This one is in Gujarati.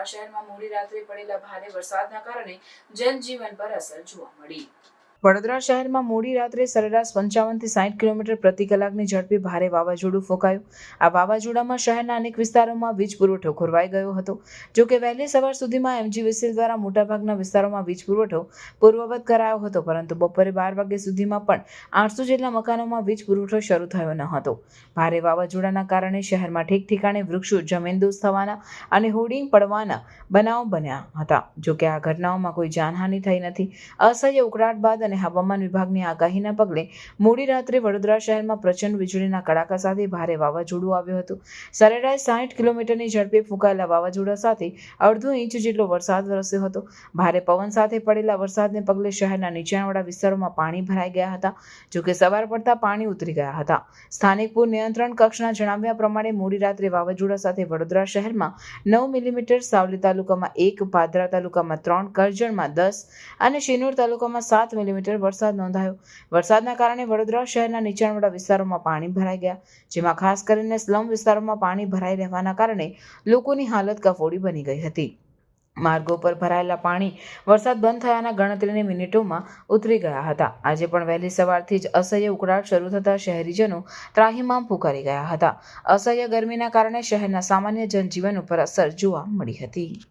વડોદરા શહેરમાં મોડી રાત્રે પડેલા ભારે વરસાદના કારણે જનજીવન પર અસર જોવા મળી. વડોદરા શહેરમાં મોડી રાત્રે સરેરાશ 55 થી 60 કિલોમીટર પ્રતિ કલાકની ઝડપે ભારે વાવાઝોડું ફૂંકાયું. આ વાવાઝોડામાં શહેરના અનેક વિસ્તારોમાં વીજ પુરવઠો ખોરવાઈ ગયો હતો. જો કે વહેલી સવાર સુધીમાં MGVCL દ્વારા મોટાભાગના વિસ્તારોમાં વીજ પુરવઠો પૂર્વવત કરાયો હતો, પરંતુ બપોરે 12 વાગ્યા સુધીમાં પણ 800 જેટલા મકાનોમાં વીજ પુરવઠો શરૂ થયો ન હતો. ભારે વાવાઝોડાના કારણે શહેરમાં ઠેક ઠેકાણે વૃક્ષો જમીનદોસ્ત થવાના અને હોર્ડિંગ પડવાના બનાવો બન્યા હતા. જો કે આ ઘટનાઓમાં કોઈ જાનહાનિ થઈ નથી. અસહ્ય ઉકળાટ બાદ અને હવામાન વિભાગની આગાહીના પગલે મોડી રાત્રે વડોદરા શહેરમાં પ્રચંડ વીજળીના કડાકા સાથે ભારે વાવાઝોડું આવ્યું હતું. સરેરાશ 60 કિલોમીટરની ઝડપે ફૂંકાયેલા વાવાઝોડા સાથે અડધો ઇંચ જેટલો વરસાદ વરસ્યો હતો. ભારે પવન સાથે પડેલા વરસાદને પગલે શહેરના નીચાણવાળા વિસ્તારોમાં પાણી ભરાઈ ગયા હતા. જોકે સવાર પડતા પાણી ઉતરી ગયા હતા. સ્થાનિક પૂર નિયંત્રણ કક્ષના જણાવ્યા પ્રમાણે મોડી રાત્રે વાવાઝોડા સાથે વડોદરા શહેરમાં 9 મિલીમીટર, સાવલી તાલુકામાં 1, પાદરા તાલુકામાં 3, કરજણમાં 10 અને શિનોર તાલુકામાં 7 મિલીમીટર વરસાદ નોંધાયો. વરસાદના કારણે વડોદરા શહેરના નીચાણવાળા વિસ્તારોમાં પાણી ભરાઈ ગયા, જેમાં ખાસ કરીને સ્લમ વિસ્તારોમાં પાણી ભરાઈ રહેવાના કારણે લોકોની હાલત કફોડી બની ગઈ હતી. માર્ગો પર ભરાયેલા પાણી વરસાદ બંધ થયાના ગણતરીની મિનિટોમાં ઉતરી ગયા હતા. આજે પણ વહેલી સવારથી જ અસહ્ય ઉકળાટ શરૂ થતાં શહેરીજનો ત્રાહિમામ પુકારી ગયા હતા. અસહ્ય ગરમીના કારણે શહેરના સામાન્ય જનજીવન ઉપર અસર જોવા મળી હતી.